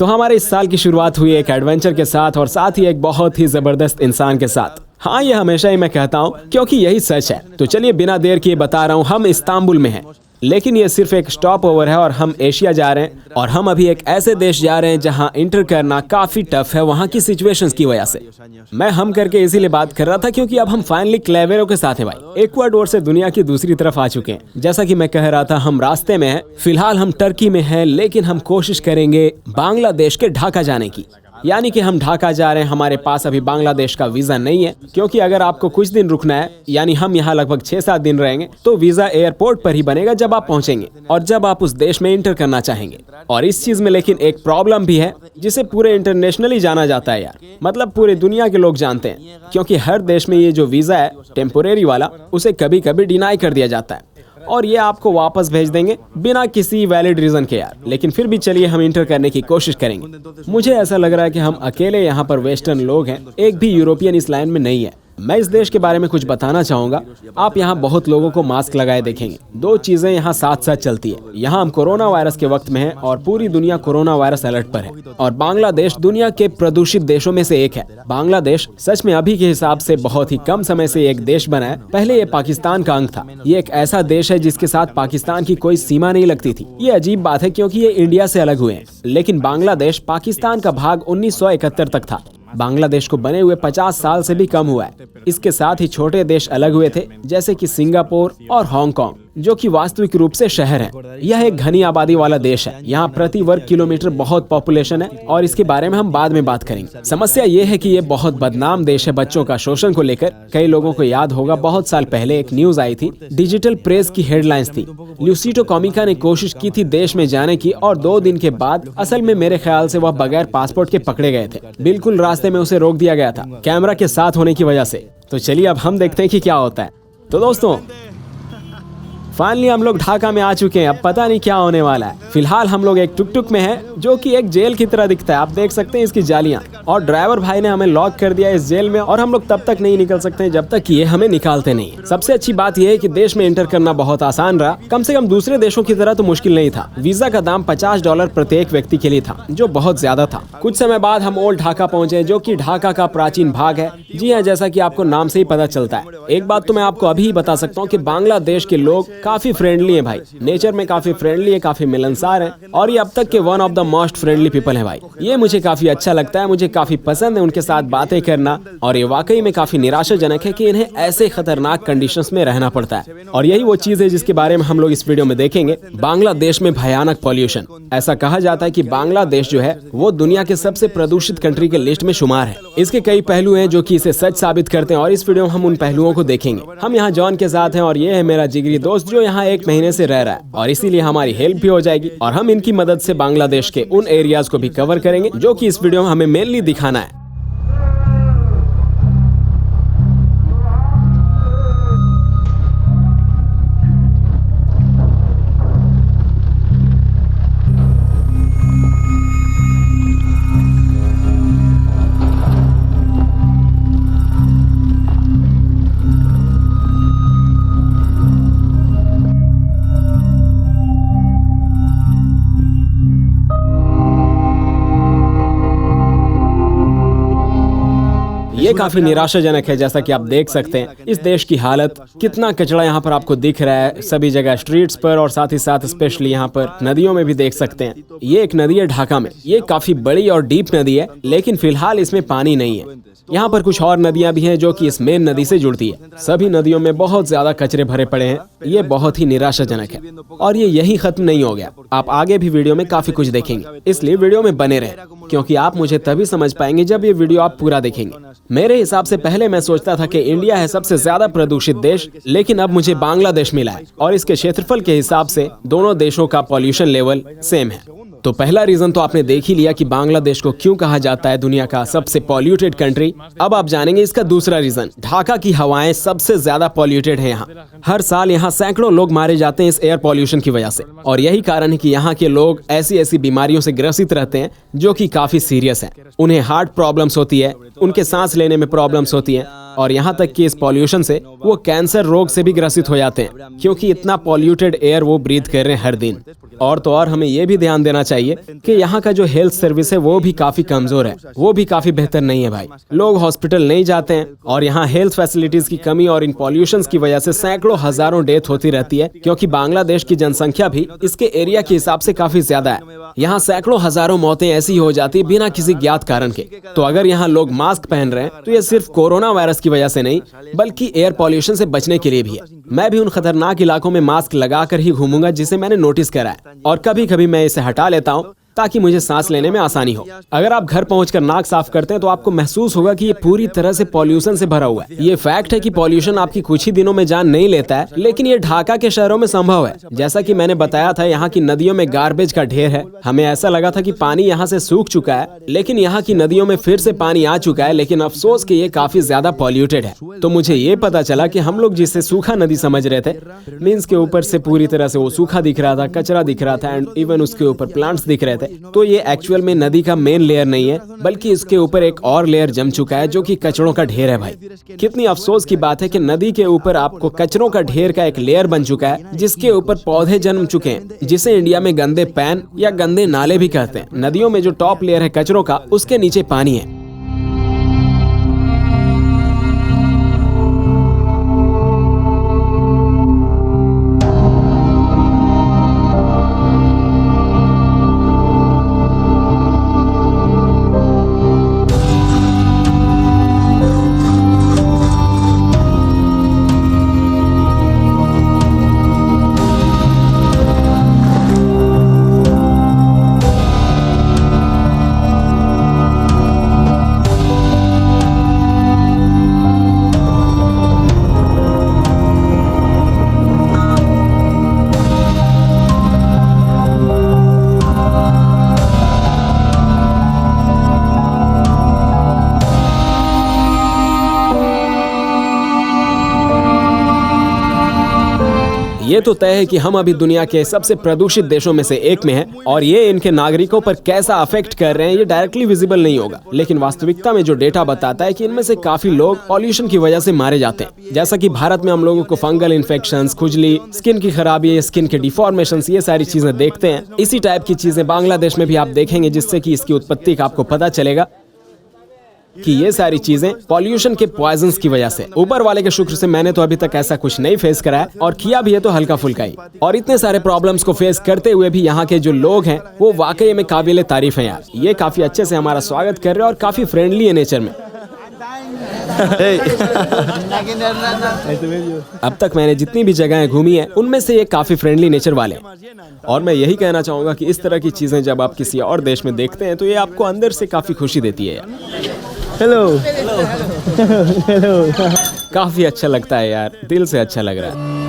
तो हमारे इस साल की शुरुआत हुई एक एडवेंचर के साथ और साथ ही एक बहुत ही जबरदस्त इंसान के साथ। हाँ, ये हमेशा ही मैं कहता हूँ क्योंकि यही सच है। तो चलिए बिना देर किए बता रहा हूँ, हम इस्तांबुल में हैं, लेकिन ये सिर्फ एक स्टॉप ओवर है और हम एशिया जा रहे हैं और हम अभी एक ऐसे देश जा रहे हैं जहां इंटर करना काफी टफ है वहां की सिचुएशंस की वजह से। मैं हम करके इसीलिए बात कर रहा था क्योंकि अब हम फाइनली क्लेवेरो के साथ हैं भाई। इक्वाडोर से दुनिया की दूसरी तरफ आ चुके हैं। जैसा कि मैं कह रहा था, हम रास्ते में हैं। फिलहाल हम टर्की में हैं, लेकिन हम कोशिश करेंगे बांग्लादेश के ढाका जाने की। यानी कि हम ढाका जा रहे हैं। हमारे पास अभी बांग्लादेश का वीजा नहीं है, क्योंकि अगर आपको कुछ दिन रुकना है, यानी हम यहाँ लगभग 6-7 दिन रहेंगे, तो वीजा एयरपोर्ट पर ही बनेगा जब आप पहुंचेंगे और जब आप उस देश में इंटर करना चाहेंगे। और इस चीज में लेकिन एक प्रॉब्लम भी है जिसे पूरे इंटरनेशनली जाना जाता है यार, मतलब पूरे दुनिया के लोग जानते हैं, क्योंकि हर देश में ये जो वीजा है टेम्पोरेरी वाला, उसे कभी कभी डिनाई कर दिया जाता है और ये आपको वापस भेज देंगे बिना किसी वैलिड रीजन के यार। लेकिन फिर भी चलिए हम इंटर करने की कोशिश करेंगे। मुझे ऐसा लग रहा है कि हम अकेले यहाँ पर वेस्टर्न लोग हैं, एक भी यूरोपियन इस लाइन में नहीं है। मैं इस देश के बारे में कुछ बताना चाहूंगा। आप यहाँ बहुत लोगों को मास्क लगाए देखेंगे। दो चीजें यहाँ साथ साथ चलती है। यहाँ हम कोरोना वायरस के वक्त में हैं और पूरी दुनिया कोरोना वायरस अलर्ट पर है। और बांग्लादेश दुनिया के प्रदूषित देशों में से एक है। बांग्लादेश सच में अभी के हिसाब से बहुत ही कम समय से एक देश बना है। पहले ये पाकिस्तान का अंग था। ये एक ऐसा देश है जिसके साथ पाकिस्तान की कोई सीमा नहीं लगती थी। ये अजीब बात है क्योंकि ये इंडिया से अलग हुए हैं, लेकिन बांग्लादेश पाकिस्तान का भाग 1971 तक था। बांग्लादेश को बने हुए 50 साल से भी कम हुआ है। इसके साथ ही छोटे देश अलग हुए थे, जैसे कि सिंगापुर और हांगकांग, जो कि वास्तविक रूप से शहर है। यह एक घनी आबादी वाला देश है। यहाँ प्रति वर्ग किलोमीटर बहुत पॉपुलेशन है और इसके बारे में हम बाद में बात करेंगे। समस्या ये है कि ये बहुत बदनाम देश है बच्चों का शोषण को लेकर। कई लोगों को याद होगा, बहुत साल पहले एक न्यूज आई थी, डिजिटल प्रेस की हेडलाइंस थी, ल्यूसिटो कॉमिका ने कोशिश की थी देश में जाने की और 2 दिन के बाद, असल में मेरे ख्याल से वह बगैर पासपोर्ट के पकड़े गए थे। बिल्कुल रास्ते में उसे रोक दिया गया था कैमरा के साथ होने की वजह से। तो चलिए अब हम देखते हैं कि क्या होता है। तो दोस्तों, फाइनली हम लोग ढाका में आ चुके हैं। अब पता नहीं क्या होने वाला है। फिलहाल हम लोग एक टुक टुक में हैं, जो कि एक जेल की तरह दिखता है। आप देख सकते हैं इसकी जालियां, और ड्राइवर भाई ने हमें लॉक कर दिया इस जेल में और हम लोग तब तक नहीं निकल सकते जब तक कि ये हमें निकालते नहीं। सबसे अच्छी बात यह है कि देश में इंटर करना बहुत आसान रहा। कम से कम दूसरे देशों की तरह तो मुश्किल नहीं था। वीजा का दाम $50 प्रत्येक व्यक्ति के लिए था, जो बहुत ज्यादा था। कुछ समय बाद हम ओल्ड ढाका पहुंचे, जो कि ढाका का प्राचीन भाग है। जी हाँ, जैसा कि आपको नाम से ही पता चलता है। एक बात तो मैं आपको अभी ही बता सकता हूँ कि बांग्लादेश के लोग काफी फ्रेंडली है भाई। नेचर में काफी फ्रेंडली है, काफी मिलनसार है और ये अब तक के one of the most friendly people है भाई। ये मुझे काफी अच्छा लगता है। मुझे काफी पसंद है उनके साथ बातें करना। और ये वाकई में काफी निराशाजनक है कि इन्हें ऐसे खतरनाक कंडीशंस में रहना पड़ता है। और यही वो चीज है जिसके बारे में हम लोग इस वीडियो में देखेंगे। बांग्लादेश में भयानक पॉल्यूशन। ऐसा कहा जाता है कि बांग्लादेश जो है वो दुनिया के सबसे प्रदूषित कंट्री के लिस्ट में शुमार है। इसके कई पहलू हैं जो कि इसे सच साबित करते हैं और इस वीडियो में हम उन पहलुओं को देखेंगे। हम यहाँ जॉन के साथ हैं और ये है मेरा जिगरी दोस्त जो यहाँ 1 महीने से रह रहा है और इसीलिए हमारी हेल्प भी हो जाएगी और हम इनकी मदद से बांग्लादेश के उन एरियाज को भी कवर करेंगे जो कि इस वीडियो में हमें मेनली दिखाना है। ये काफी निराशाजनक है। जैसा कि आप देख सकते हैं इस देश की हालत, कितना कचरा यहाँ पर आपको दिख रहा है सभी जगह, स्ट्रीट्स पर और साथ ही साथ स्पेशली यहाँ पर नदियों में भी देख सकते हैं। ये एक नदी है ढाका में। ये काफी बड़ी और डीप नदी है, लेकिन फिलहाल इसमें पानी नहीं है। यहाँ पर कुछ और नदियां भी हैं जो कि इस मेन नदी से जुड़ती है। सभी नदियों में बहुत ज्यादा कचरे भरे पड़े हैं। ये बहुत ही निराशाजनक है और ये यही खत्म नहीं हो गया। आप आगे भी वीडियो में काफी कुछ देखेंगे, इसलिए वीडियो में बने रहें, क्योंकि आप मुझे तभी समझ पाएंगे जब ये वीडियो आप पूरा देखेंगे। मेरे हिसाब से पहले मैं सोचता था कि इंडिया है सबसे ज्यादा प्रदूषित देश, लेकिन अब मुझे बांग्लादेश मिला है और इसके क्षेत्रफल के हिसाब से दोनों देशों का पॉल्यूशन लेवल सेम है। तो पहला रीजन तो आपने देख ही लिया कि बांग्लादेश को क्यों कहा जाता है दुनिया का सबसे पॉल्यूटेड कंट्री। अब आप जानेंगे इसका दूसरा रीजन। ढाका की हवाएं सबसे ज्यादा पॉल्यूटेड है। यहाँ हर साल यहाँ सैकड़ों लोग मारे जाते हैं इस एयर पॉल्यूशन की वजह से, और यही कारण है कि यहाँ के लोग ऐसी ऐसी बीमारियों से ग्रसित रहते हैं जो कि काफी सीरियस है। उन्हें हार्ट प्रॉब्लम्स होती है, उनके सांस लेने में प्रॉब्लम्स होती है, और यहाँ तक कि इस पॉल्यूशन से वो कैंसर रोग से भी ग्रसित हो जाते हैं, क्योंकि इतना पॉल्यूटेड एयर वो ब्रीथ कर रहे हैं हर दिन। और तो और हमें ये भी ध्यान देना चाहिए कि यहाँ का जो हेल्थ सर्विस है वो भी काफी कमजोर है, वो भी काफी बेहतर नहीं है भाई। लोग हॉस्पिटल नहीं जाते हैं और यहाँ हेल्थ फैसिलिटीज की कमी और इन पॉल्यूशन की वजह से सैकड़ों हजारों डेथ होती रहती है, क्योंकि बांग्लादेश की जनसंख्या भी इसके एरिया के हिसाब से काफी ज्यादा है। यहाँ सैकड़ों हजारों मौतें ऐसी हो जाती बिना किसी ज्ञात कारण के। तो अगर यहाँ लोग मास्क पहन रहे हैं तो ये सिर्फ कोरोना वायरस की वजह से नहीं, बल्कि एयर पॉल्यूशन से बचने के लिए भी है। मैं भी उन खतरनाक इलाकों में मास्क लगाकर ही घूमूंगा जिसे मैंने नोटिस करा है, और कभी कभी मैं इसे हटा लेता हूँ ताकि मुझे सांस लेने में आसानी हो। अगर आप घर पहुंचकर नाक साफ करते हैं तो आपको महसूस होगा कि ये पूरी तरह से पॉल्यूशन से भरा हुआ है। ये फैक्ट है कि पॉल्यूशन आपकी कुछ ही दिनों में जान नहीं लेता है, लेकिन ये ढाका के शहरों में संभव है। जैसा कि मैंने बताया था, यहाँ की नदियों में गार्बेज का ढेर है। हमें ऐसा लगा था कि पानी यहाँ से सूख चुका है, लेकिन यहाँ की नदियों में फिर से पानी आ चुका है, लेकिन अफसोस कि ये काफी ज्यादा पॉल्यूटेड है। तो मुझे ये पता चला कि हम लोग जिसे सूखा नदी समझ रहे थे, मीन्स के ऊपर से पूरी तरह से वो सूखा दिख रहा था, कचरा दिख रहा था, एंड इवन उसके ऊपर प्लांट्स दिख रहे थे, तो ये एक्चुअल में नदी का मेन लेयर नहीं है, बल्कि इसके ऊपर एक और लेयर जम चुका है जो कि कचड़ों का ढेर है भाई। कितनी अफसोस की बात है कि नदी के ऊपर आपको कचरों का ढेर का एक लेयर बन चुका है, जिसके ऊपर पौधे जन्म चुके हैं, जिसे इंडिया में गंदे पैन या गंदे नाले भी कहते हैं। नदियों में जो टॉप लेयर है कचरों का, उसके नीचे पानी है। ये तो तय है कि हम अभी दुनिया के सबसे प्रदूषित देशों में से एक में हैं, और ये इनके नागरिकों पर कैसा अफेक्ट कर रहे हैं ये डायरेक्टली विजिबल नहीं होगा, लेकिन वास्तविकता में जो डेटा बताता है कि इनमें से काफी लोग पॉल्यूशन की वजह से मारे जाते हैं। जैसा कि भारत में हम लोगों को फंगल इन्फेक्शंस, खुजली, स्किन की खराबी, स्किन के डिफॉर्मेशंस, ये सारी चीजें देखते हैं। इसी टाइप की चीजें बांग्लादेश में भी आप देखेंगे, जिससे कि इसकी उत्पत्ति का आपको पता चलेगा कि ये सारी चीजें पॉल्यूशन के पॉइजन्स की वजह से। ऊपर वाले के शुक्र से मैंने तो अभी तक ऐसा कुछ नहीं फेस करा है, और किया भी है तो हल्का फुल्का ही। और इतने सारे प्रॉब्लम्स को फेस करते हुए भी यहाँ के जो लोग हैं वो वाकई में काबिले तारीफ हैं यार। ये काफी अच्छे से हमारा स्वागत कर रहे हैं और काफी फ्रेंडली है नेचर में। अब तक मैंने जितनी भी जगहें घूमी हैं उनमें से ये काफी फ्रेंडली नेचर वाले हैं, और मैं यही कहना चाहूंगा कि इस तरह की चीजें जब आप किसी और देश में देखते हैं तो ये आपको अंदर से काफी खुशी देती है यार। हेलो हेलो काफी अच्छा लगता है यार, दिल से अच्छा लग रहा है।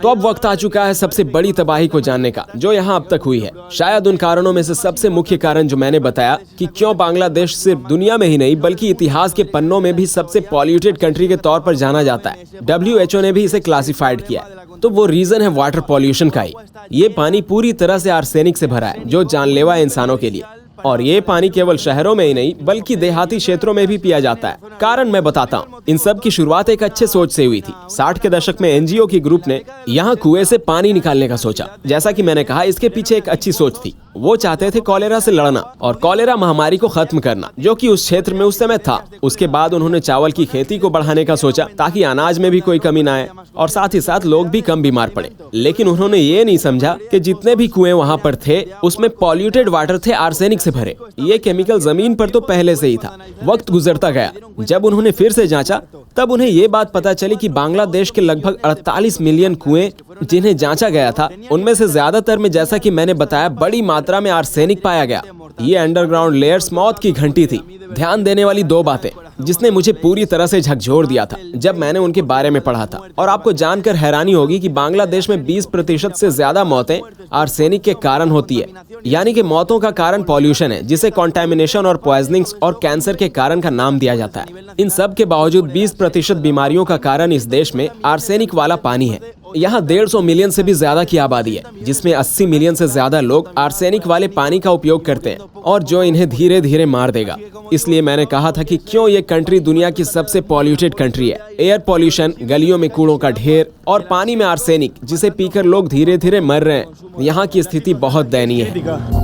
तो अब वक्त आ चुका है सबसे बड़ी तबाही को जानने का जो यहाँ अब तक हुई है। शायद उन कारणों में से सबसे मुख्य कारण जो मैंने बताया कि क्यों बांग्लादेश सिर्फ दुनिया में ही नहीं बल्कि इतिहास के पन्नों में भी सबसे पॉल्यूटेड कंट्री के तौर पर जाना जाता है। WHO ने भी इसे क्लासिफाइड किया, तो वो रीजन है वाटर पॉल्यूशन का ही। ये पानी पूरी तरह से आर्सेनिक से भरा है जो जानलेवा है इंसानों के लिए, और ये पानी केवल शहरों में ही नहीं बल्कि देहाती क्षेत्रों में भी पिया जाता है। कारण मैं बताता हूँ। इन सब की शुरुआत एक अच्छे सोच से हुई थी। 60 के दशक में NGO की ग्रुप ने यहाँ कुएं से पानी निकालने का सोचा। जैसा कि मैंने कहा, इसके पीछे एक अच्छी सोच थी। वो चाहते थे कॉलेरा से लड़ना और कॉलेरा महामारी को खत्म करना, जो कि उस क्षेत्र में उस समय था। उसके बाद उन्होंने चावल की खेती को बढ़ाने का सोचा ताकि अनाज में भी कोई कमी ना आए और साथ ही साथ लोग भी कम बीमार पड़े। लेकिन उन्होंने ये नहीं समझा कि जितने भी कुएं वहाँ पर थे उसमें पॉल्यूटेड वाटर थे, आर्सेनिक से भरे। ये केमिकल जमीन पर तो पहले से ही था। वक्त गुजरता गया, जब उन्होंने फिर से जांचा तब उन्हें ये बात पता चली कि बांग्लादेश के लगभग 48 मिलियन कुएं जिन्हें जांचा गया था उनमें से ज्यादातर में, जैसा कि मैंने बताया, बड़ी मात्रा में आर्सेनिक पाया गया। ये अंडरग्राउंड लेयर्स मौत की घंटी थी। ध्यान देने वाली दो बातें जिसने मुझे पूरी तरह से झकझोर दिया था जब मैंने उनके बारे में पढ़ा था। और आपको जानकर हैरानी होगी कि बांग्लादेश में 20% से ज्यादा मौतें आर्सेनिक के कारण होती है। यानी कि मौतों का कारण पॉल्यूशन है, जिसे कॉन्टेमिनेशन और पॉइजनिंग्स और कैंसर के कारण का नाम दिया जाता है। इन सब के बावजूद 20% बीमारियों का कारण इस देश में आर्सेनिक वाला पानी है। यहाँ 150 मिलियन से भी ज्यादा की आबादी है, जिसमें 80 मिलियन से ज्यादा लोग आर्सेनिक वाले पानी का उपयोग करते हैं, और जो इन्हें धीरे धीरे मार देगा। इसलिए मैंने कहा था कि क्यों ये कंट्री दुनिया की सबसे पॉल्यूटेड कंट्री है। एयर पॉल्यूशन, गलियों में कूड़ों का ढेर और पानी में आर्सेनिक, जिसे पीकर लोग धीरे धीरे मर रहे हैं। यहाँ की स्थिति बहुत दयनीय है।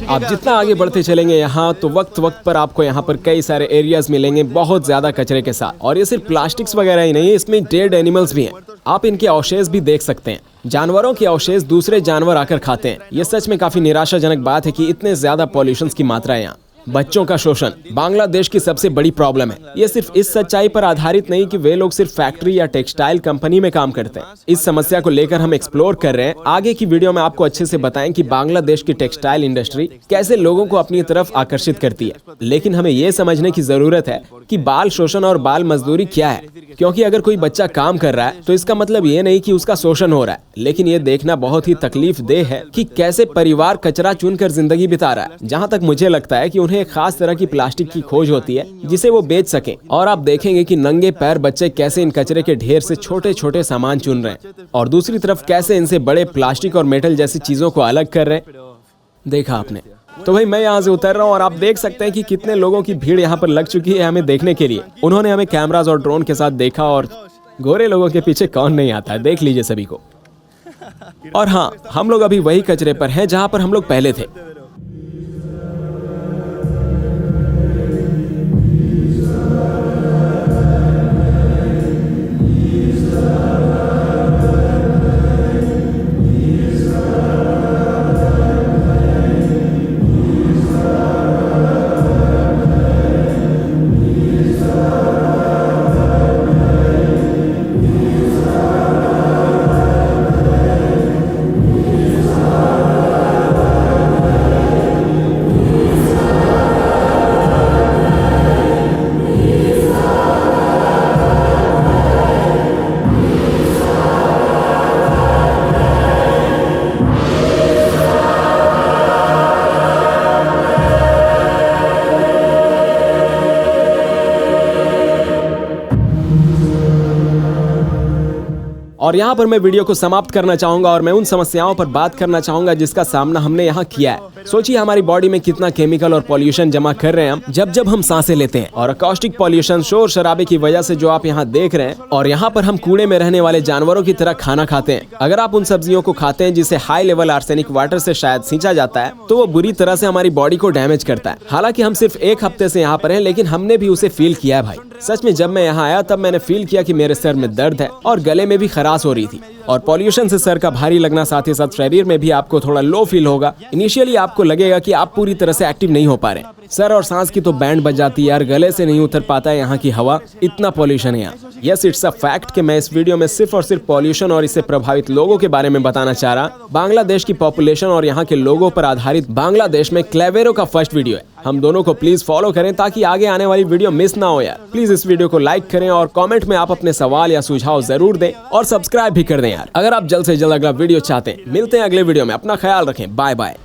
आप जितना आगे बढ़ते चलेंगे यहाँ, तो वक्त वक्त पर आपको यहाँ पर कई सारे एरियाज मिलेंगे बहुत ज्यादा कचरे के साथ। और ये सिर्फ प्लास्टिक्स वगैरह ही नहीं है, इसमें डेड एनिमल्स भी हैं। आप इनके अवशेष भी देख सकते हैं। जानवरों के अवशेष दूसरे जानवर आकर खाते हैं। ये सच में काफी निराशाजनक बात है कि इतने ज्यादा पॉल्यूशन की मात्रा है यहाँ। बच्चों का शोषण बांग्लादेश की सबसे बड़ी प्रॉब्लम है। ये सिर्फ इस सच्चाई पर आधारित नहीं कि वे लोग सिर्फ फैक्ट्री या टेक्सटाइल कंपनी में काम करते हैं। इस समस्या को लेकर हम एक्सप्लोर कर रहे हैं। आगे की वीडियो में आपको अच्छे से बताएं कि बांग्लादेश की टेक्सटाइल इंडस्ट्री कैसे लोगों को अपनी तरफ आकर्षित करती है। लेकिन हमें ये समझने की जरूरत है कि बाल शोषण और बाल मजदूरी क्या है, क्योंकि अगर कोई बच्चा काम कर रहा है तो इसका मतलब ये नहीं कि उसका शोषण हो रहा है, लेकिन ये देखना बहुत ही तकलीफदेह है कि कैसे परिवार कचरा चुनकर जिंदगी बिता रहा है। जहाँ तक मुझे लगता है कि उन्हें एक खास तरह की प्लास्टिक की खोज होती है जिसे वो बेच सकें। और आप देखेंगे कि नंगे पैर बच्चे कैसे इन कचरे के ढेर से छोटे छोटे सामान चुन रहे हैं, और दूसरी तरफ कैसे इनसे बड़े प्लास्टिक और मेटल जैसी चीजों को अलग कर रहे हैं। देखा आपने? तो भाई मैं यहाँ से उतर रहा हूँ और आप देख सकते हैं कि कितने लोगों की भीड़ यहाँ पर लग चुकी है हमें देखने के लिए। उन्होंने हमें कैमरास और ड्रोन के साथ देखा, और गोरे लोगों के पीछे कौन नहीं आता है, देख लीजिए सभी को। और हाँ, हम लोग अभी वही कचरे पर हैं जहाँ पर हम लोग पहले थे। और यहाँ पर मैं वीडियो को समाप्त करना चाहूंगा और मैं उन समस्याओं पर बात करना चाहूंगा जिसका सामना हमने यहाँ किया है। सोचिए हमारी बॉडी में कितना केमिकल और पॉल्यूशन जमा कर रहे हैं हम जब हम सांसें लेते हैं, और अकॉस्टिक पॉल्यूशन, शोर शराबे की वजह से जो आप यहाँ देख रहे हैं। और यहाँ पर हम कूड़े में रहने वाले जानवरों की तरह खाना खाते हैं। अगर आप उन सब्जियों को खाते हैं जिसे हाई लेवल आर्सेनिक वाटर से शायद सींचा जाता है, तो वो बुरी तरह से हमारी बॉडी को डैमेज करता है। हालांकि हम सिर्फ एक हफ्ते से यहाँ पर हैं, लेकिन हमने भी उसे फील किया है भाई। सच में जब मैं यहाँ आया तब मैंने फील किया कि मेरे सर में दर्द है और गले में भी खराश हो रही थी। और पॉल्यूशन से सर का भारी लगना, साथ ही साथ शरीर में भी आपको थोड़ा लो फील होगा। इनिशियली आपको लगेगा कि आप पूरी तरह से एक्टिव नहीं हो पा रहे। सर और सांस की तो बैंड बज जाती है यार, गले से नहीं उतर पाता है यहाँ की हवा, इतना पॉल्यूशन है यहाँ। यस, इट्स अ फैक्ट कि मैं इस वीडियो में सिर्फ और सिर्फ पॉल्यूशन और इससे प्रभावित लोगों के बारे में बताना चाह रहा। बांग्लादेश की पॉपुलेशन और यहाँ के लोगों पर आधारित बांग्लादेश में क्लेवेरो का फर्स्ट वीडियो है। हम दोनों को प्लीज फॉलो करें ताकि आगे आने वाली वीडियो मिस ना हो यार। प्लीज इस वीडियो को लाइक करें और कमेंट में आप अपने सवाल या सुझाव जरूर दें, और सब्सक्राइब भी कर दें यार, अगर आप जल्द से जल्द अगला वीडियो चाहते हैं। मिलते हैं अगले वीडियो में, अपना ख्याल रखें, बाय बाय।